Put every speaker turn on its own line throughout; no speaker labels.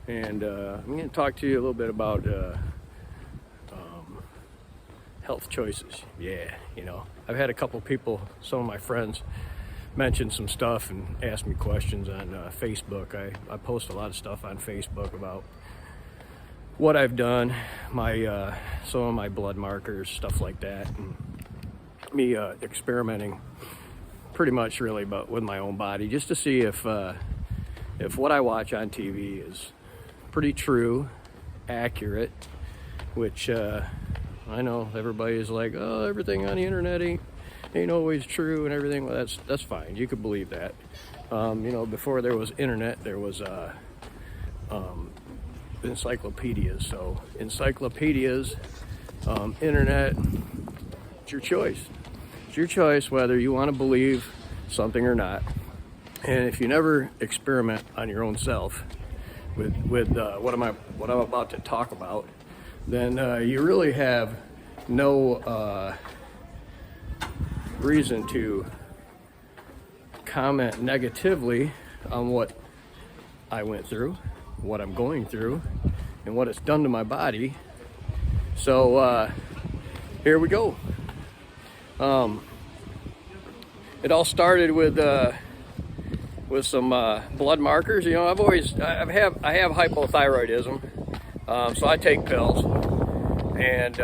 and I'm going to talk to you a little bit about health choices. Yeah, I've had a couple people, some of my friends, mention some stuff and ask me questions on Facebook. I post a lot of stuff on Facebook about what I've done, my some of my blood markers, stuff like that, and me experimenting pretty much really but with my own body, just to see if what I watch on TV is pretty true, accurate, which I know everybody is like, oh, everything on the internet ain't always true and everything. Well, that's fine. You could believe that. Before there was internet, there was encyclopedias. So encyclopedias, internet, it's your choice. It's your choice whether you want to believe something or not. And if you never experiment on your own self with what I'm about to talk about, then you really have no reason to comment negatively on what I went through, what I'm going through, and what it's done to my body. So here we go. It all started with some blood markers. I have hypothyroidism, so I take pills, and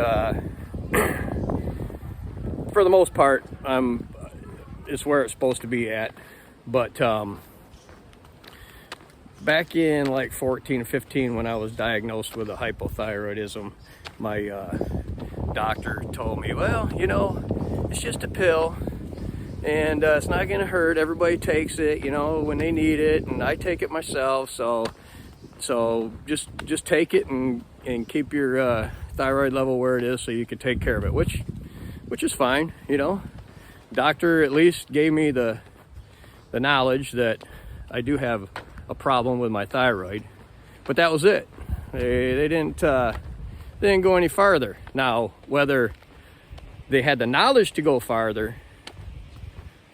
for the most part, it's where it's supposed to be at. But back in like 14, 15, when I was diagnosed with a hypothyroidism, my doctor told me, well, it's just a pill, and it's not going to hurt. Everybody takes it, when they need it, and I take it myself. So just take it and keep your thyroid level where it is, so you can take care of it, which is fine. Doctor at least gave me the knowledge that I do have a problem with my thyroid, but that was it. They didn't go any farther. Now, whether they had the knowledge to go farther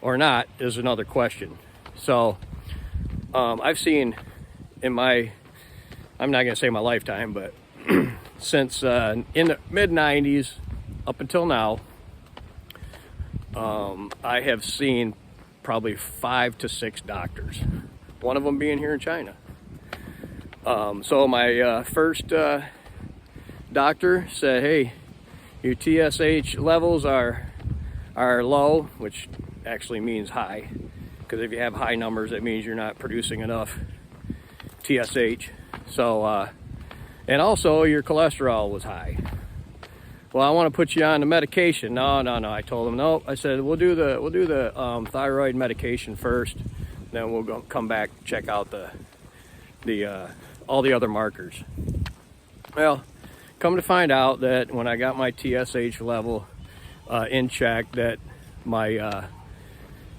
or not is another question. So I've seen I'm not going to say my lifetime, but since in the mid 90s up until now, I have seen probably 5 to 6 doctors, one of them being here in China. So my first doctor said, hey, your TSH levels are low, which actually means high, because if you have high numbers, it means you're not producing enough TSH. So and also your cholesterol was high. Well, I want to put you on the medication. No. I told him no. I said we'll do the thyroid medication first, then we'll come back, check out the all the other markers. Well, come to find out that when I got my TSH level in check, that my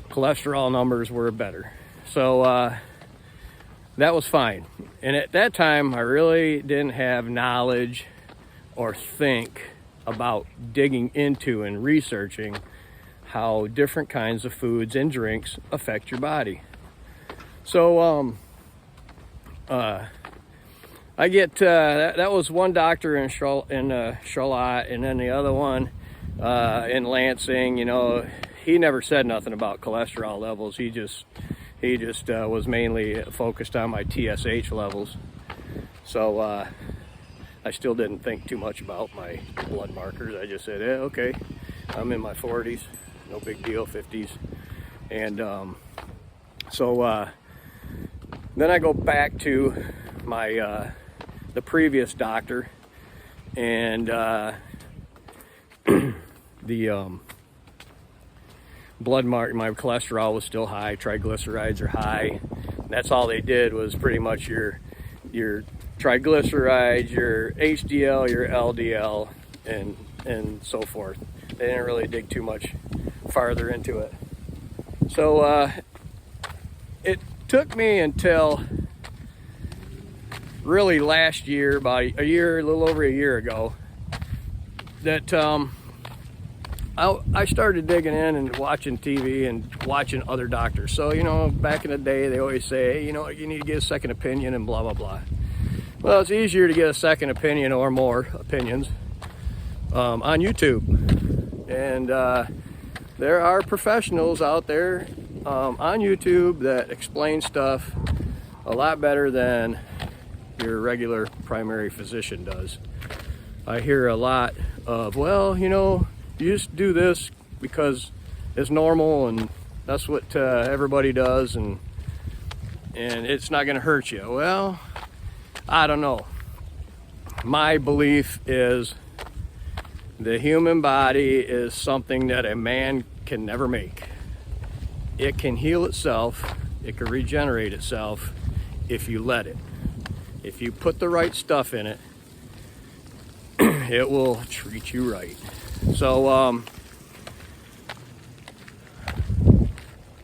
cholesterol numbers were better. So that was fine. And at that time, I really didn't have knowledge or think about digging into and researching how different kinds of foods and drinks affect your body. So I get that was one doctor in Charlotte, and then the other one in Lansing. He never said nothing about cholesterol levels. He just was mainly focused on my TSH levels. So I still didn't think too much about my blood markers. I just said, okay, I'm in my 40s, no big deal, 50s. And so then I go back to my the previous doctor, and the blood mark, my cholesterol was still high, triglycerides are high. That's all they did was pretty much your triglycerides, your HDL, your LDL, and so forth. They didn't really dig too much farther into it. So it took me until really last year, about a little over a year ago, that I started digging in and watching TV and watching other doctors. So, back in the day, they always say, hey, you need to get a second opinion and blah, blah, blah. Well, it's easier to get a second opinion or more opinions on YouTube. And there are professionals out there on YouTube that explain stuff a lot better than your regular primary physician does. I hear a lot of, well, you know, you just do this because it's normal and that's what everybody does, and it's not going to hurt you. Well, I don't know. My belief is the human body is something that a man can never make. It can heal itself, it can regenerate itself if you let it. If you put the right stuff in it, it will treat you right. So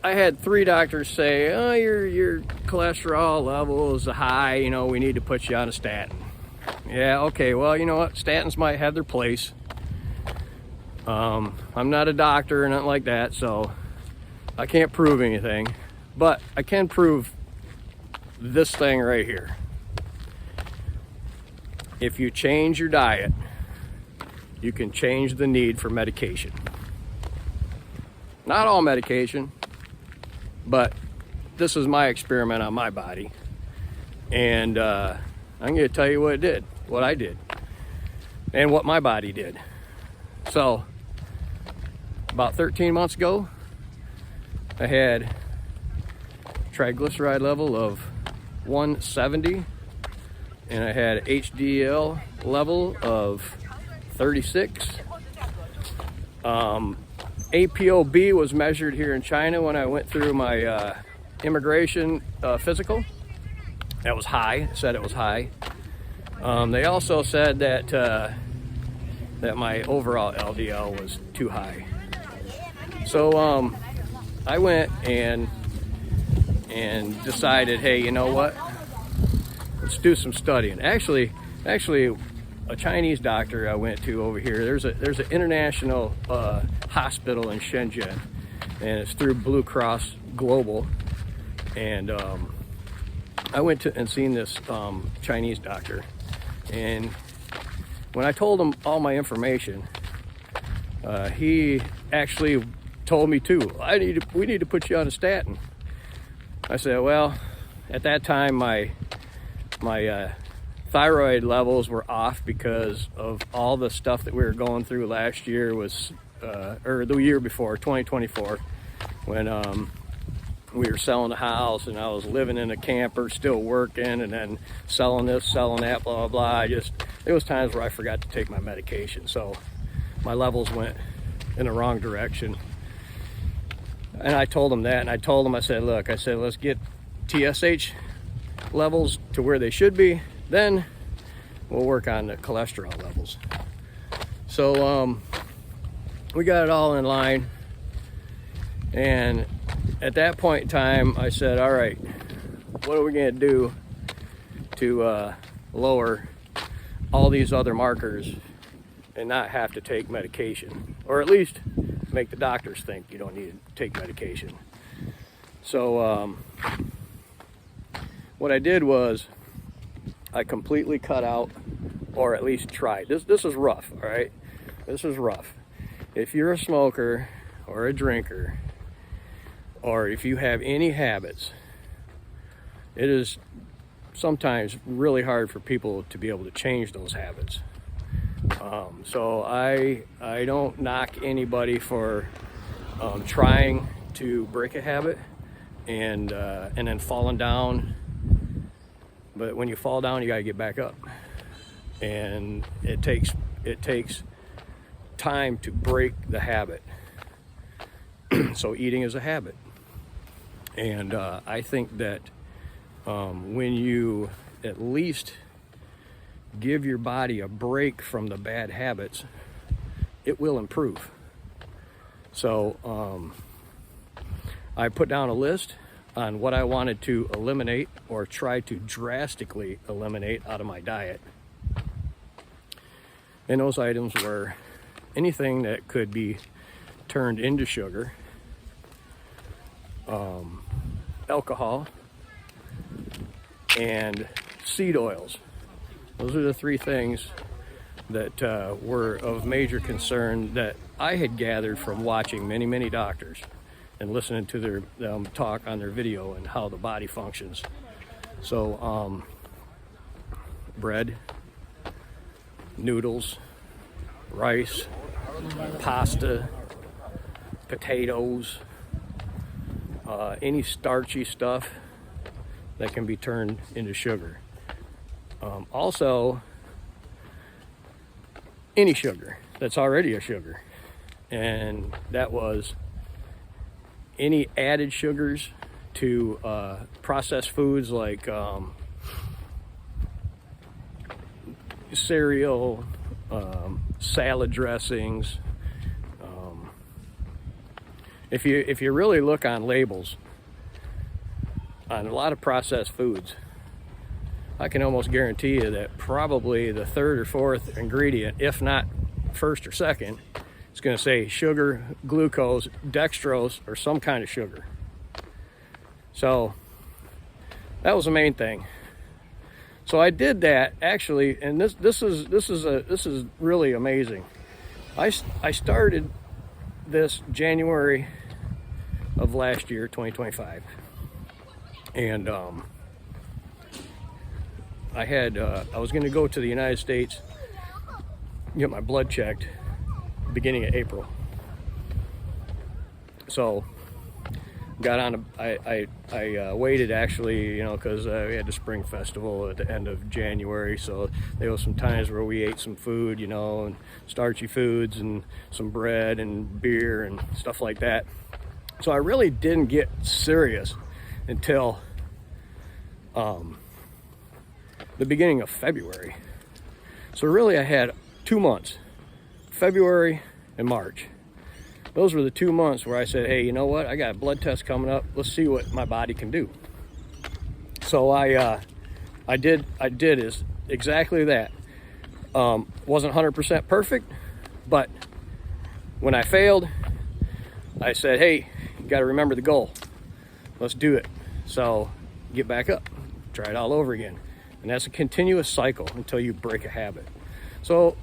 I had 3 doctors say, oh, your cholesterol level is high, you know, we need to put you on a statin. Yeah, okay, well, you know what, statins might have their place. I'm not a doctor or nothing like that, so I can't prove anything, but I can prove this thing right here. If you change your diet, you can change the need for medication. Not all medication, but this is my experiment on my body, and I'm going to tell you what I did, and what my body did. So, about 13 months ago, I had triglyceride level of 170, and I had HDL level of 36. APOB was measured here in China when I went through my immigration physical. That was high. It said it was high. They also said that my overall LDL was too high. So I went and decided, hey, you know what? Let's do some studying. Actually, a Chinese doctor I went to over here. There's an international hospital in Shenzhen, and it's through Blue Cross Global. And I went to and seen this Chinese doctor, and when I told him all my information, he actually told me too, we need to put you on a statin. I said, well, at that time my thyroid levels were off because of all the stuff that we were going through last year, or the year before, 2024, when we were selling a house and I was living in a camper, still working, and then selling this, selling that, blah, blah, blah. There was times where I forgot to take my medication, so my levels went in the wrong direction. And I told him that, and I said, look, let's get TSH levels to where they should be, then we'll work on the cholesterol levels. So we got it all in line, and at that point in time I said, all right, what are we going to do to lower all these other markers and not have to take medication, or at least make the doctors think you don't need to take medication. So what I did was I completely cut out, or at least tried. This is rough, all right? This is rough. If you're a smoker or a drinker, or if you have any habits, it is sometimes really hard for people to be able to change those habits. So I don't knock anybody for trying to break a habit and then falling down. But when you fall down, you got to get back up, and it takes time to break the habit. So eating is a habit, and I think that when you at least give your body a break from the bad habits, it will improve. So I put down a list on what I wanted to eliminate or try to drastically eliminate out of my diet. And those items were anything that could be turned into sugar, alcohol, and seed oils. Those are the three things that were of major concern that I had gathered from watching many doctors and listening to them talk on their video and how the body functions. So bread, noodles, rice, pasta, potatoes, any starchy stuff that can be turned into sugar. Also, any sugar that's already a sugar, and that was any added sugars to processed foods like cereal, salad dressings. If you really look on labels on a lot of processed foods, I can almost guarantee you that probably the third or fourth ingredient, if not first or second, is going to say sugar, glucose, dextrose, or some kind of sugar. So that was the main thing. So I did that actually, and this is really amazing. I started this January of last year, 2025, and I was going to go to the United States, get my blood checked beginning of April. So got on I waited actually, you know, because we had the spring festival at the end of January, so there was some times where we ate some food, you know, and starchy foods and some bread and beer and stuff like that. So I really didn't get serious until the beginning of February. So really I had 2 months, February and March. Those were the 2 months where I said, hey, you know what? I got a blood test coming up. Let's see what my body can do. So I did is exactly that. Wasn't 100% perfect, but when I failed, I said, hey, you got to remember the goal. Let's do it. So get back up, try it all over again. And that's a continuous cycle until you break a habit. So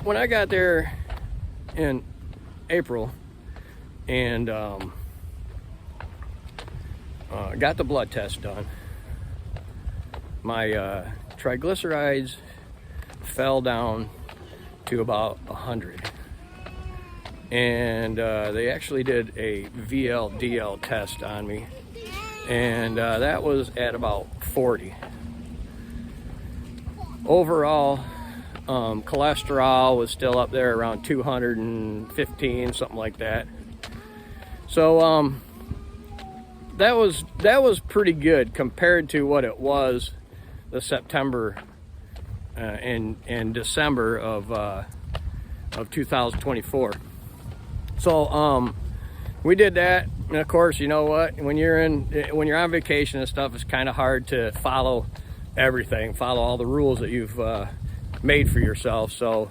when I got there in April and got the blood test done, my triglycerides fell down to about 100, and they actually did a VLDL test on me, and that was at about 40. Overall, cholesterol was still up there around 215, something like that. So that was pretty good compared to what it was the September and December of 2024. So we did that, and of course, you know what? When you're on vacation and stuff, it's kind of hard to follow everything, follow all the rules that you've made for yourself. So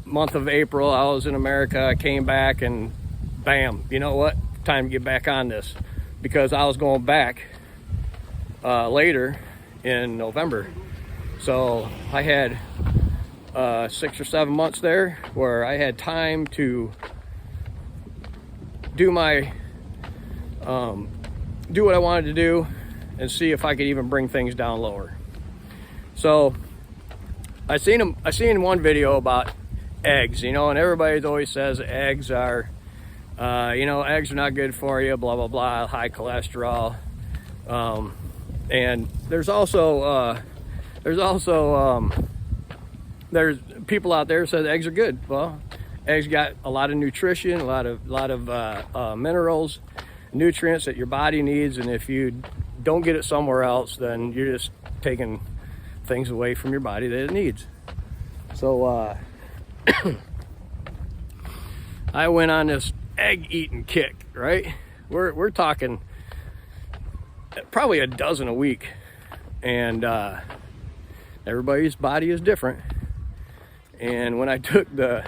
month of April, I was in America. I came back and bam, you know what? Time to get back on this, because I was going back later in November. So I had 6 or 7 months there where I had time to do my do what I wanted to do and see if I could even bring things down lower. So I seen one video about eggs, you know, and everybody always says eggs are you know, eggs are not good for you, blah blah blah, high cholesterol. And there's also there's people out there who says eggs are good. Well, eggs got a lot of nutrition, a lot of minerals, nutrients that your body needs, and if you don't get it somewhere else, then you're just taking things away from your body that it needs. So I went on this egg eating kick, right? We're talking probably a dozen a week, and everybody's body is different. And when I took the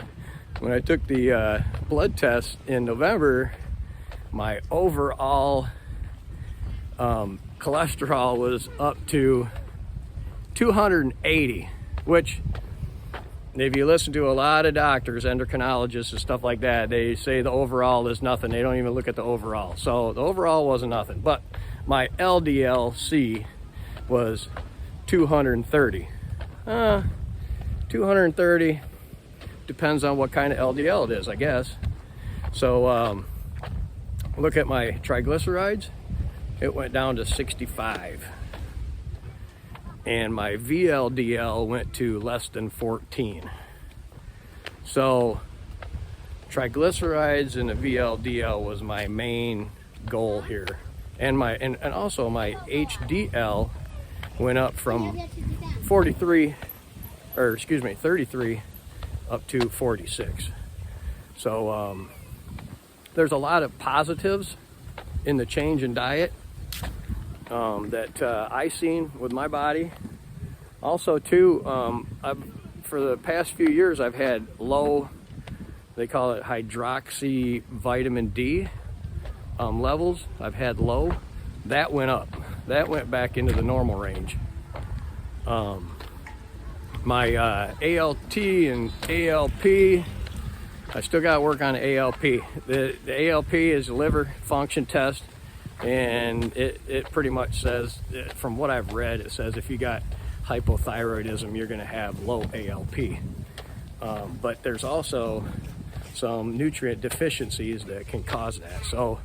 blood test in November, my overall cholesterol was up to 280, which if you listen to a lot of doctors, endocrinologists and stuff like that, they say the overall is nothing. They don't even look at the overall. So the overall wasn't nothing, but my LDL-C was 230. 230 depends on what kind of LDL it is, I guess. So look at my triglycerides. It went down to 65. And my VLDL went to less than 14. So triglycerides and the VLDL was my main goal here. And also my HDL went up from 33 up to 46. So there's a lot of positives in the change in diet that I seen with my body. Also too, for the past few years I've had low, they call it hydroxy vitamin D levels. I've had low. That went up. That went back into the normal range. My ALT and ALP, I still got to work on the ALP. The ALP is a liver function test, and it pretty much says, from what I've read, it says if you got hypothyroidism, you're going to have low ALP. But there's also some nutrient deficiencies that can cause that. So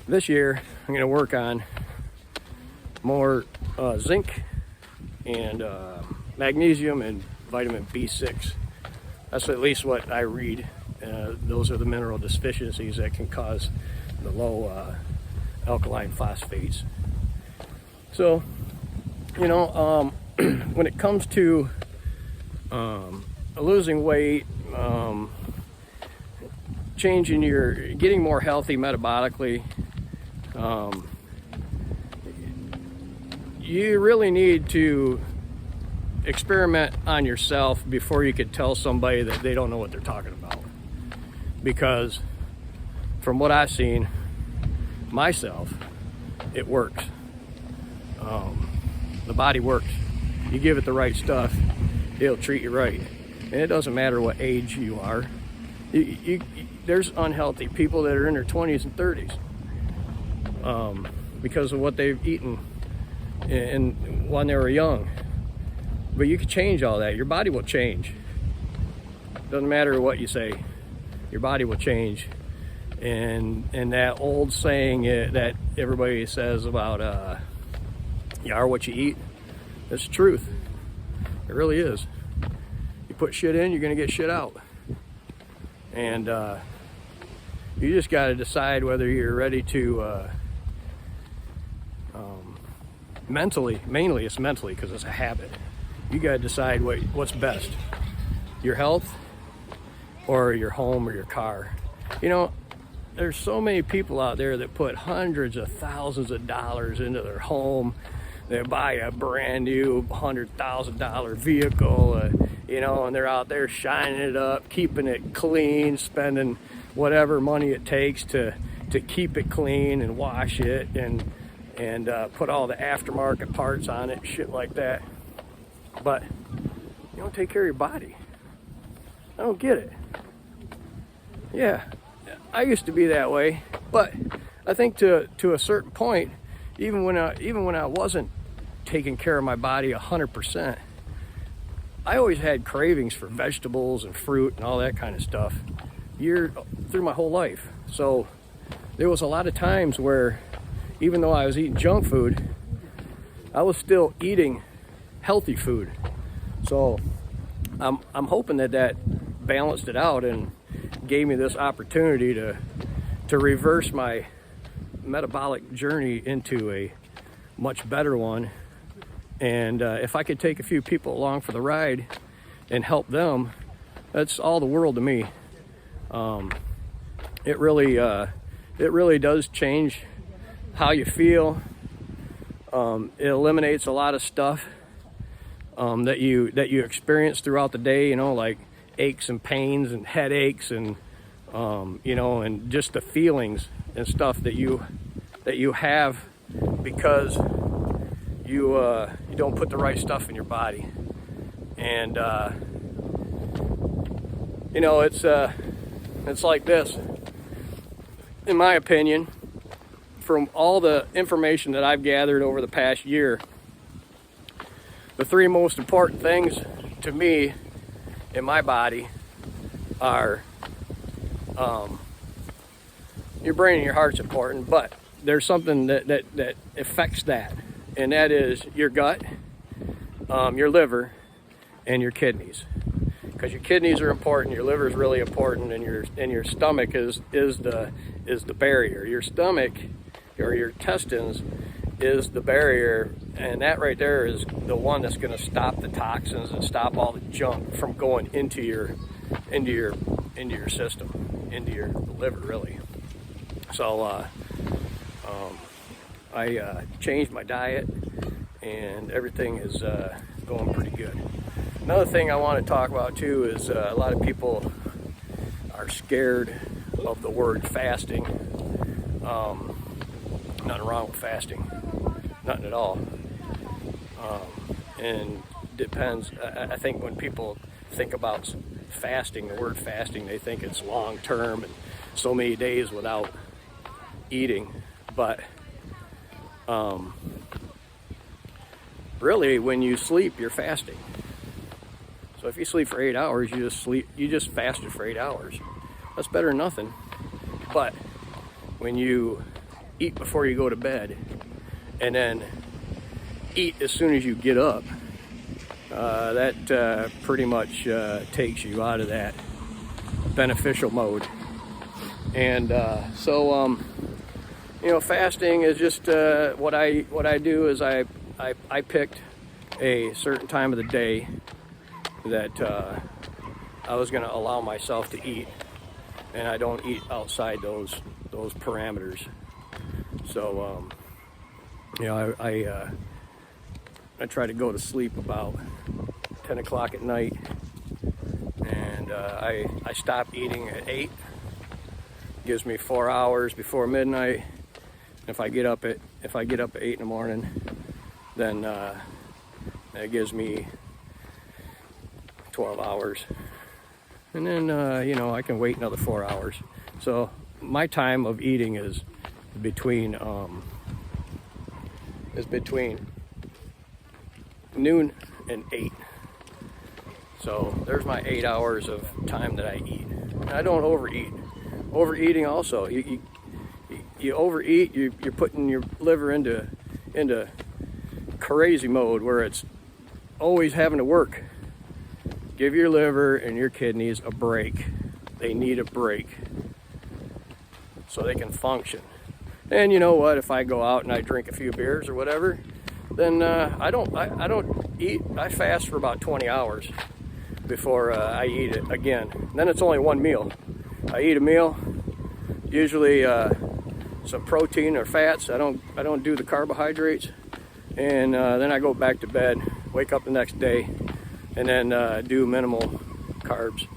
this year, I'm going to work on more zinc and magnesium and vitamin B6. That's at least what I read. Those are the mineral deficiencies that can cause the low alkaline phosphates. So, you know, when it comes to losing weight, getting more healthy metabolically, you really need to experiment on yourself before you could tell somebody that they don't know what they're talking about. Because from what I've seen myself, it works. The body works. You give it the right stuff, it'll treat you right. And it doesn't matter what age you are. There's unhealthy people that are in their 20s and 30s because of what they've eaten when they were young. But you can change all that. Your body will change. Doesn't matter what you say. Your body will change. And that old saying that everybody says about you are what you eat, that's the truth. It really is. You put shit in, you're gonna get shit out. And you just got to decide whether you're ready to mainly it's mentally, because it's a habit. You got to decide what's best, your health or your home or your car. You know, there's so many people out there that put hundreds of thousands of dollars into their home. They buy a brand new $100,000 vehicle, you know, and they're out there shining it up, keeping it clean, spending whatever money it takes to keep it clean and wash it and put all the aftermarket parts on it, shit like that. But you don't take care of your body. I don't get it. Yeah, I used to be that way, but I think to a certain point, even when I wasn't taking care of my body 100%, I always had cravings for vegetables and fruit and all that kind of stuff through my whole life. So there was a lot of times where, even though I was eating junk food, I was still eating healthy food. So I'm hoping that balanced it out and gave me this opportunity to reverse my metabolic journey into a much better one. And if I could take a few people along for the ride and help them, that's all the world to me. It really does change how you feel. It eliminates a lot of stuff that you experience throughout the day, you know, like aches and pains and headaches and you know, and just the feelings and stuff that you have because you don't put the right stuff in your body. And you know, it's like this, in my opinion, from all the information that I've gathered over the past year. The three most important things to me in my body are your brain and your heart's important, but there's something that affects that, and that is your gut, your liver, and your kidneys. Because your kidneys are important, your liver is really important, and your stomach is the barrier. Your stomach or your intestines is the barrier, and that right there is the one that's going to stop the toxins and stop all the junk from going into your system, into your liver, really. So I changed my diet, and everything is going pretty good. Another thing I want to talk about too is a lot of people are scared of the word fasting. Nothing wrong with fasting, nothing at all. And depends. I think when people think about fasting, the word fasting, they think it's long term and so many days without eating. But really, when you sleep, you're fasting. So if you sleep for 8 hours, you just fasted for 8 hours. That's better than nothing. But when you eat before you go to bed and then eat as soon as you get up, that pretty much takes you out of that beneficial mode. And so you know, fasting is just what I do is I picked a certain time of the day that I was going to allow myself to eat, and I don't eat outside those parameters. So you know, I try to go to sleep about 10 o'clock at night, and I stop eating at 8. Gives me 4 hours before midnight. If I get up at 8 in the morning, then that gives me 12 hours, and then you know, I can wait another 4 hours. So my time of eating is between noon and 8. So there's my 8 hours of time that I eat. And I don't overeat. Overeating also, you overeat, you're putting your liver into crazy mode where it's always having to work. Give your liver and your kidneys a break. They need a break so they can function. And you know what? If I go out and I drink a few beers or whatever, then I don't eat. I fast for about 20 hours before I eat it again. And then it's only one meal. I eat a meal, usually some protein or fats. I don't do the carbohydrates, and then I go back to bed. Wake up the next day, and then do minimal carbs.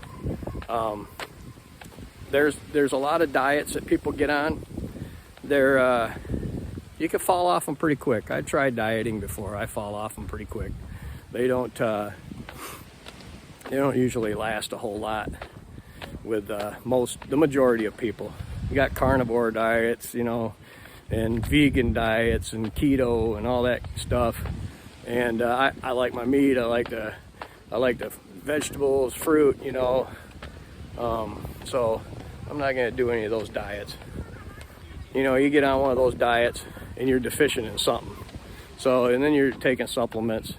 There's a lot of diets that people get on. You can fall off them pretty quick. I tried dieting before. I fall off them pretty quick. They don't usually last a whole lot with the majority of people. You got carnivore diets, you know, and vegan diets and keto and all that stuff. And I like my meat. I like the vegetables, fruit, you know. So I'm not gonna do any of those diets. You know, you get on one of those diets and you're deficient in something. So, and then you're taking supplements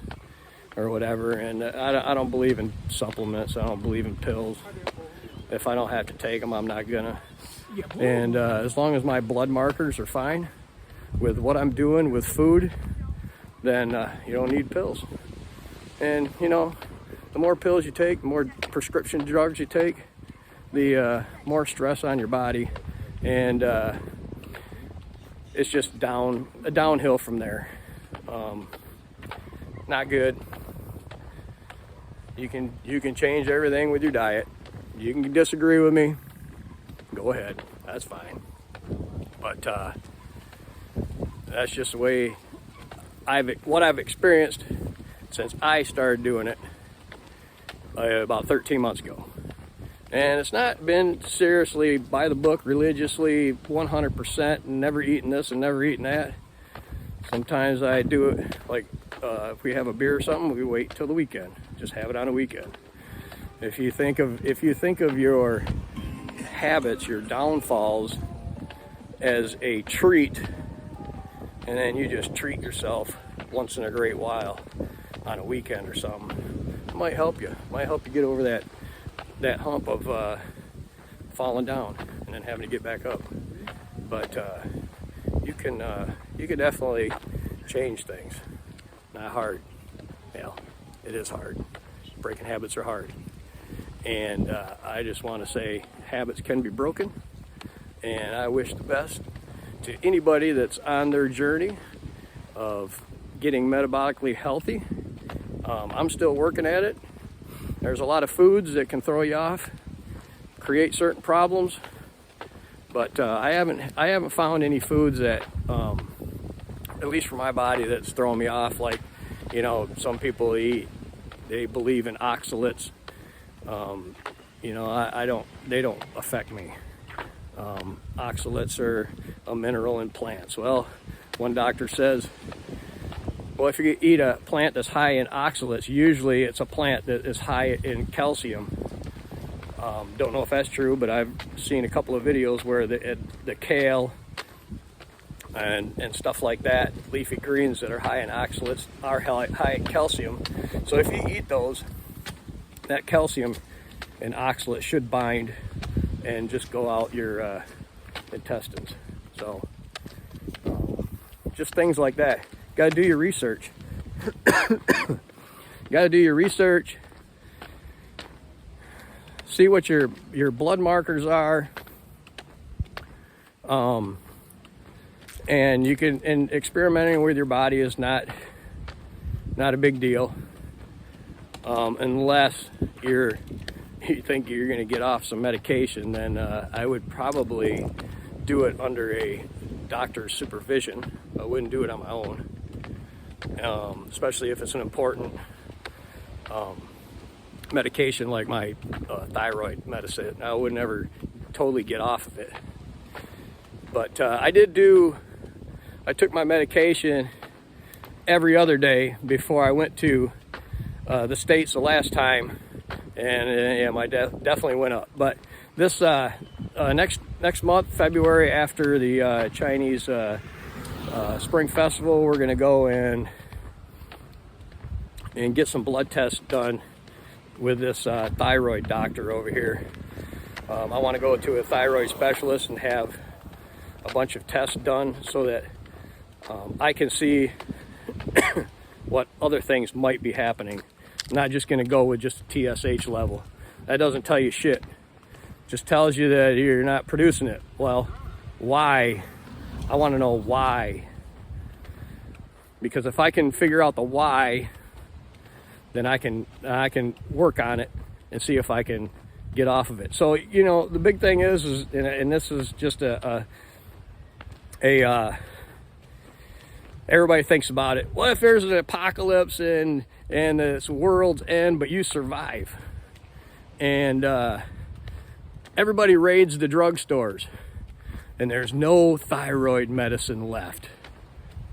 or whatever. And I don't believe in supplements. I don't believe in pills. If I don't have to take them, I'm not gonna. And as long as my blood markers are fine with what I'm doing with food, then you don't need pills. And you know, the more pills you take, the more prescription drugs you take, the more stress on your body, and it's just downhill from there. Not good. You can change everything with your diet. You can disagree with me. Go ahead. That's fine. But that's just the way what I've experienced since I started doing it about 13 months ago. And it's not been seriously by the book, religiously 100%, and never eating this and never eating that. Sometimes I do it like if we have a beer or something, we wait till the weekend. Just have it on a weekend. If you think of your habits, your downfalls as a treat, and then you just treat yourself once in a great while on a weekend or something, it might help you. It might help you get over that hump of falling down and then having to get back up. But you can definitely change things. Not hard. Well, it is hard. Breaking habits are hard. And I just want to say habits can be broken. And I wish the best to anybody that's on their journey of getting metabolically healthy. I'm still working at it. There's a lot of foods that can throw you off, create certain problems, but I haven't found any foods that, at least for my body, that's throwing me off. Like, you know, some people they believe in oxalates. You know, they don't affect me. Oxalates are a mineral in plants. Well, one doctor says, well, if you eat a plant that's high in oxalates, usually it's a plant that is high in calcium. Don't know if that's true, but I've seen a couple of videos where the kale and stuff like that, leafy greens that are high in oxalates, are high in calcium. So if you eat those, that calcium and oxalate should bind and just go out your intestines. So just things like that. Got to do your research. Got to do your research. See what your blood markers are. And you can, and experimenting with your body is not a big deal, unless you think you're going to get off some medication. Then I would probably do it under a doctor's supervision. I wouldn't do it on my own, especially if it's an important medication like my thyroid medicine. I would never totally get off of it. But I took my medication every other day before I went to the States the last time, and yeah, my definitely went up. But this next month, February, after the Chinese Spring Festival, we're gonna go and get some blood tests done with this thyroid doctor over here. I want to go to a thyroid specialist and have a bunch of tests done so that I can see what other things might be happening. I'm not just going to go with just a TSH level. That doesn't tell you shit. Just tells you that you're not producing it. Well, why? I want to know why. Because if I can figure out the why, then I can work on it and see if I can get off of it. So, you know, the big thing is and this is just everybody thinks about it. What if there's an apocalypse and it's world's end, but you survive? And everybody raids the drugstores and there's no thyroid medicine left.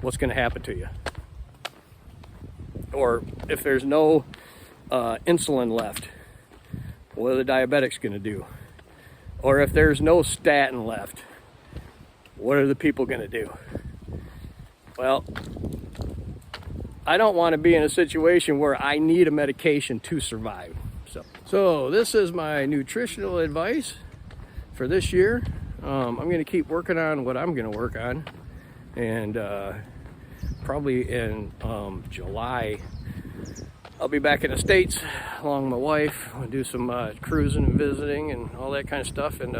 What's going to happen to you? Or if there's no insulin left, what are the diabetics going to do? Or if there's no statin left, what are the people going to do? Well, I don't want to be in a situation where I need a medication to survive. So this is my nutritional advice for this year. I'm going to keep working on what I'm going to work on, and probably in July I'll be back in the States along with my wife. We'll do some cruising and visiting and all that kind of stuff. And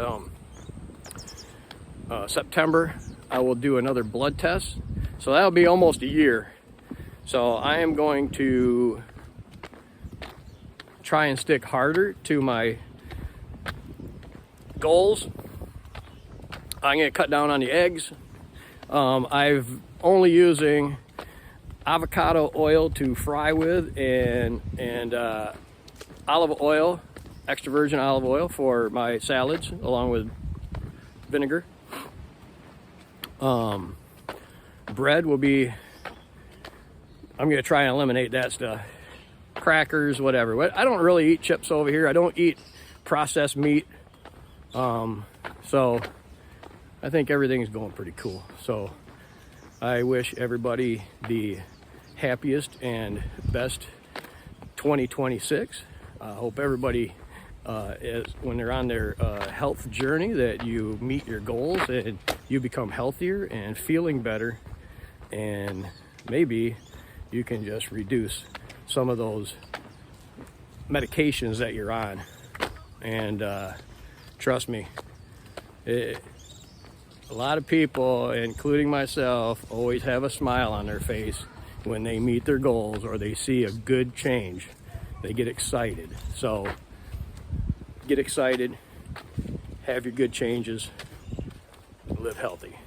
September I will do another blood test, so that'll be almost a year. So I am going to try and stick harder to my goals. I'm going to cut down on the eggs. I've only using avocado oil to fry with, and olive oil, extra virgin olive oil for my salads, along with vinegar. Bread will be, I'm going to try and eliminate that stuff. Crackers, whatever. I don't really eat chips over here. I don't eat processed meat. So I think everything's going pretty cool. So I wish everybody the happiest and best 2026. I hope everybody when they're on their health journey, that you meet your goals and you become healthier and feeling better, and maybe you can just reduce some of those medications that you're on. And trust me, a lot of people, including myself, always have a smile on their face when they meet their goals or they see a good change. They get excited. So get excited, have your good changes, live healthy.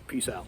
Peace out.